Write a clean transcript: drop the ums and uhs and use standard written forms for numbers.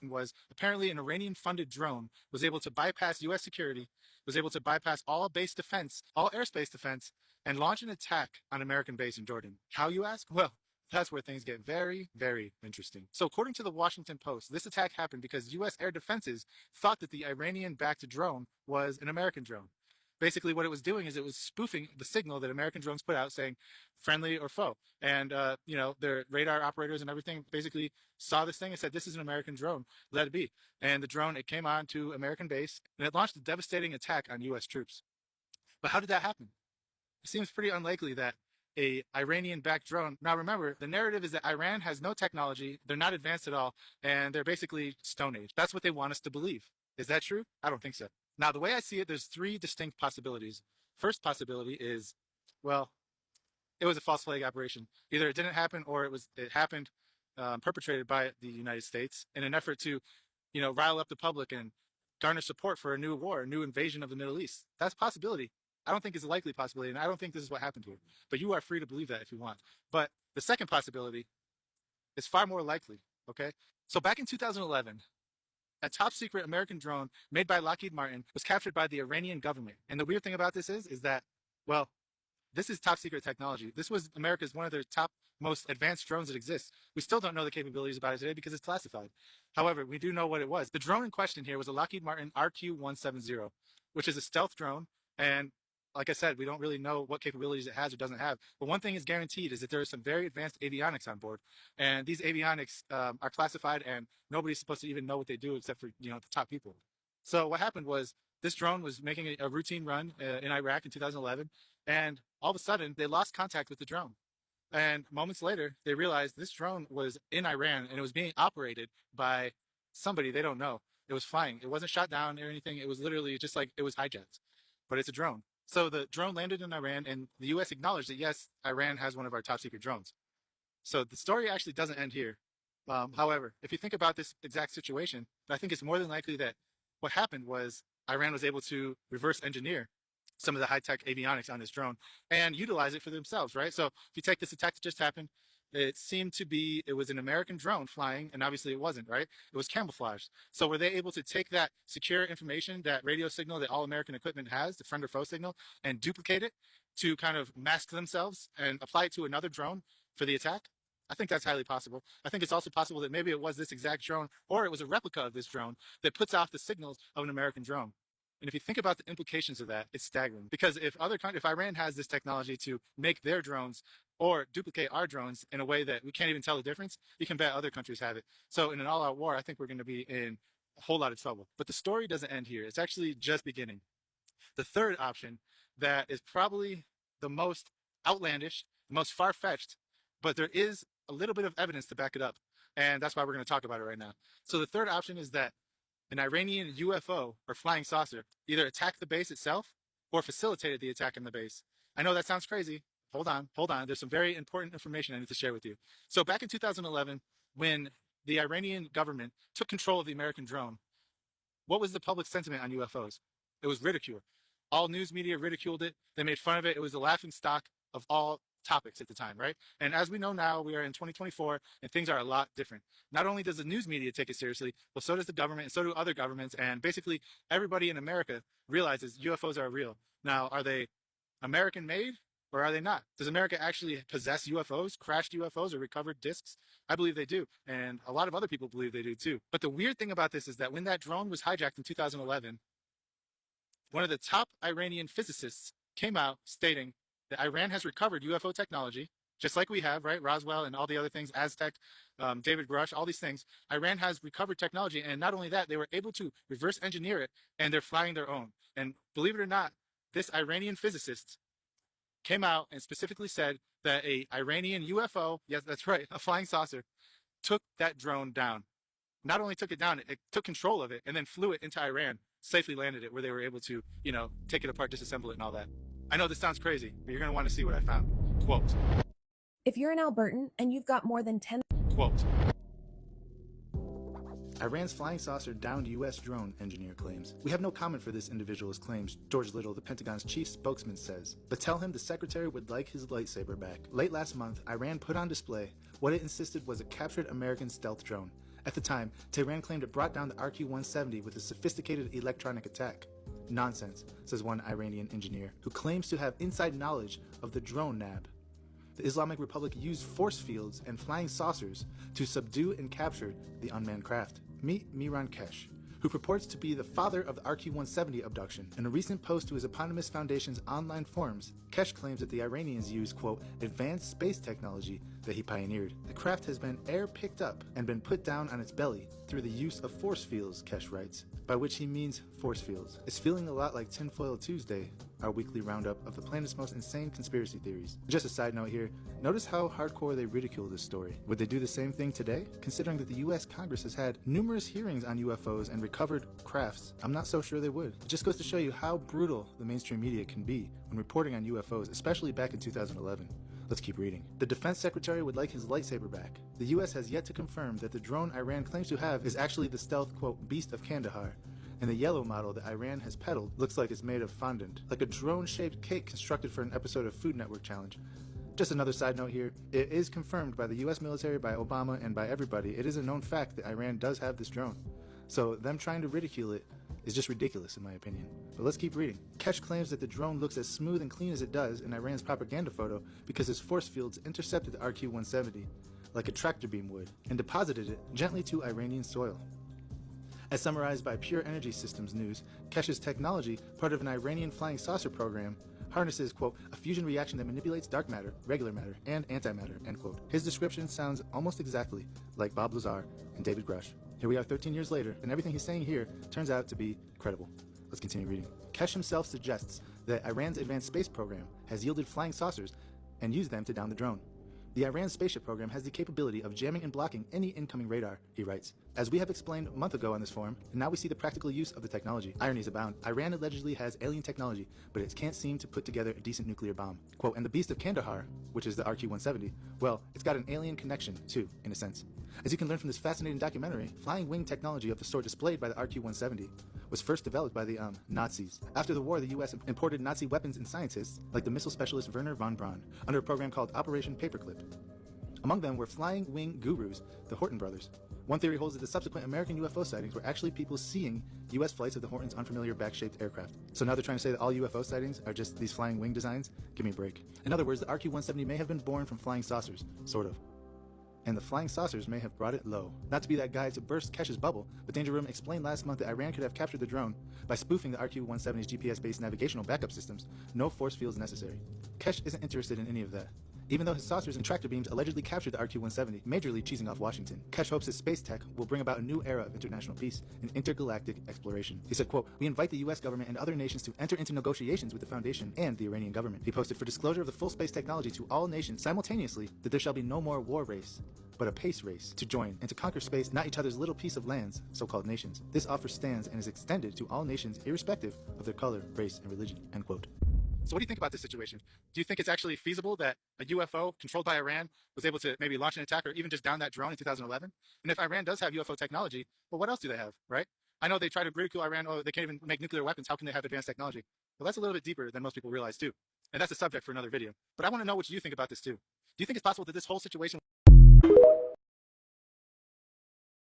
was apparently an Iranian-funded drone was able to bypass U.S. security, was able to bypass all base defense, all airspace defense, and launch an attack on American base in Jordan. How, you ask? Well, that's where things get very, very interesting. So according to the Washington Post, this attack happened because U.S. air defenses thought that the Iranian-backed drone was an American drone. Basically, what it was doing is it was spoofing the signal that American drones put out saying friendly or foe. And, their radar operators and everything basically saw this thing and said, this is an American drone, let it be. And the drone, it came on to American base and it launched a devastating attack on U.S. troops. But how did that happen? It seems pretty unlikely that a Iranian-backed drone. Now remember, the narrative is that Iran has no technology, they're not advanced at all, and they're basically Stone Age. That's what they want us to believe. Is that true? I don't think so. Now, the way I see it, there's three distinct possibilities. First possibility is, well, it was a false flag operation. Either it didn't happen or it happened, perpetrated by the United States in an effort to, rile up the public and garner support for a new war, a new invasion of the Middle East. That's a possibility. I don't think it's a likely possibility, and I don't think this is what happened here. But you are free to believe that if you want. But the second possibility is far more likely, okay? So back in 2011, a top secret American drone made by Lockheed Martin was captured by the Iranian government. And the weird thing about this is that, well, this is top secret technology. This was America's one of their top most advanced drones that exists. We still don't know the capabilities about it today because it's classified. However, we do know what it was. The drone in question here was a Lockheed Martin RQ-170, which is a stealth drone. And like I said, we don't really know what capabilities it has or doesn't have. But one thing is guaranteed is that there is some very advanced avionics on board. And these avionics are classified and nobody's supposed to even know what they do except for, the top people. So what happened was this drone was making a routine run in Iraq in 2011. And all of a sudden they lost contact with the drone. And moments later, they realized this drone was in Iran and it was being operated by somebody they don't know. It was flying. It wasn't shot down or anything. It was literally just like it was hijacked, but it's a drone. So the drone landed in Iran and the U.S. acknowledged that, yes, Iran has one of our top secret drones. So the story actually doesn't end here. However, if you think about this exact situation, I think it's more than likely that what happened was Iran was able to reverse engineer some of the high-tech avionics on this drone and utilize it for themselves, right? So if you take this attack that just happened, it was an American drone flying, and obviously it wasn't, right? It was camouflaged. So were they able to take that secure information, that radio signal that all American equipment has, the friend or foe signal, and duplicate it to kind of mask themselves and apply it to another drone for the attack? I think that's highly possible. I think it's also possible that maybe it was this exact drone, or it was a replica of this drone that puts off the signals of an American drone. And if you think about the implications of that, it's staggering. Because if Iran has this technology to make their drones or duplicate our drones in a way that we can't even tell the difference, you can bet other countries have it. So in an all-out war, I think we're going to be in a whole lot of trouble. But the story doesn't end here. It's actually just beginning. The third option that is probably the most outlandish, the most far-fetched, but there is a little bit of evidence to back it up. And that's why we're going to talk about it right now. So the third option is that an Iranian UFO or flying saucer either attacked the base itself or facilitated the attack on the base. I know that sounds crazy. Hold on. There's some very important information I need to share with you. So back in 2011, when the Iranian government took control of the American drone, what was the public sentiment on UFOs? It was ridicule. All news media ridiculed it. They made fun of it. It was the laughing stock of all topics at the time, right? And as we know now, we are in 2024 and things are a lot different. Not only does the news media take it seriously, but so does the government and so do other governments. And basically everybody in America realizes UFOs are real. Now, are they American made or are they not? Does America actually possess UFOs, crashed UFOs or recovered discs? I believe they do. And a lot of other people believe they do too. But the weird thing about this is that when that drone was hijacked in 2011, one of the top Iranian physicists came out stating that Iran has recovered UFO technology, just like we have, right? Roswell and all the other things, Aztec, David Grush, all these things. Iran has recovered technology. And not only that, they were able to reverse engineer it and they're flying their own. And believe it or not, this Iranian physicist came out and specifically said that a Iranian UFO, yes, that's right, a flying saucer, took that drone down. Not only took it down, it took control of it and then flew it into Iran, safely landed it where they were able to, take it apart, disassemble it and all that. I know this sounds crazy, but you're going to want to see what I found. Quote. If you're an Albertan and you've got more than 10... Quote. Iran's flying saucer downed U.S. drone, engineer claims. We have no comment for this individual's claims, George Little, the Pentagon's chief spokesman, says. But tell him the secretary would like his lightsaber back. Late last month, Iran put on display what it insisted was a captured American stealth drone. At the time, Tehran claimed it brought down the RQ-170 with a sophisticated electronic attack. Nonsense, says one Iranian engineer, who claims to have inside knowledge of the drone nab. The Islamic Republic used force fields and flying saucers to subdue and capture the unmanned craft. Meet Miran Kesh, who purports to be the father of the RQ-170 abduction. In a recent post to his eponymous foundation's online forums, Kesh claims that the Iranians used, quote, advanced space technology that he pioneered. The craft has been air-picked up and been put down on its belly through the use of force fields, Kesh writes, by which he means force fields. It's feeling a lot like Tinfoil Tuesday, our weekly roundup of the planet's most insane conspiracy theories. Just a side note here, notice how hardcore they ridicule this story. Would they do the same thing today? Considering that the US Congress has had numerous hearings on UFOs and recovered crafts, I'm not so sure they would. It just goes to show you how brutal the mainstream media can be when reporting on UFOs, especially back in 2011. Let's keep reading. The defense secretary would like his lightsaber back. The US has yet to confirm that the drone Iran claims to have is actually the stealth, quote, beast of Kandahar. And the yellow model that Iran has peddled looks like it's made of fondant, like a drone-shaped cake constructed for an episode of Food Network Challenge. Just another side note here, it is confirmed by the US military, by Obama, and by everybody. It is a known fact that Iran does have this drone. So them trying to ridicule it is just ridiculous in my opinion. But let's keep reading. Kesh claims that the drone looks as smooth and clean as it does in Iran's propaganda photo because its force fields intercepted the RQ-170 like a tractor beam would and deposited it gently to Iranian soil. As summarized by Pure Energy Systems News, Kesh's technology, part of an Iranian flying saucer program, harnesses, quote, a fusion reaction that manipulates dark matter, regular matter, and antimatter, end quote. His description sounds almost exactly like Bob Lazar and David Grush. Here we are 13 years later, and everything he's saying here turns out to be credible. Let's continue reading. Kesh himself suggests that Iran's advanced space program has yielded flying saucers and used them to down the drone. The Iran spaceship program has the capability of jamming and blocking any incoming radar, he writes. As we have explained a month ago on this forum, and now we see the practical use of the technology. Ironies abound. Iran allegedly has alien technology, but it can't seem to put together a decent nuclear bomb. Quote, and the beast of Kandahar, which is the RQ-170, well, it's got an alien connection, too, in a sense. As you can learn from this fascinating documentary, flying wing technology of the sort displayed by the RQ-170 was first developed by the Nazis. After the war, the US imported Nazi weapons and scientists, like the missile specialist Werner von Braun, under a program called Operation Paperclip. Among them were flying wing gurus, the Horton brothers. One theory holds that the subsequent American UFO sightings were actually people seeing US flights of the Horton's unfamiliar back-shaped aircraft. So now they're trying to say that all UFO sightings are just these flying wing designs? Give me a break. In other words, the RQ-170 may have been born from flying saucers, sort of. And the flying saucers may have brought it low. Not to be that guy to burst Kesh's bubble, but Danger Room explained last month that Iran could have captured the drone by spoofing the RQ-170's GPS-based navigational backup systems. No force fields necessary. Kesh isn't interested in any of that. Even though his saucers and tractor beams allegedly captured the RQ-170, majorly cheesing off Washington, Kesh hopes his space tech will bring about a new era of international peace and intergalactic exploration. He said, quote, we invite the US government and other nations to enter into negotiations with the Foundation and the Iranian government. He posted for disclosure of the full space technology to all nations simultaneously that there shall be no more war race, but a pace race to join and to conquer space, not each other's little piece of lands, so-called nations. This offer stands and is extended to all nations irrespective of their color, race, and religion, end quote. So what do you think about this situation? Do you think it's actually feasible that a UFO controlled by Iran was able to maybe launch an attack or even just down that drone in 2011? And if Iran does have UFO technology, well, what else do they have, right? I know they try to ridicule Iran, oh, they can't even make nuclear weapons. How can they have advanced technology? Well, that's a little bit deeper than most people realize too. And that's a subject for another video. But I want to know what you think about this too. Do you think it's possible that this whole situation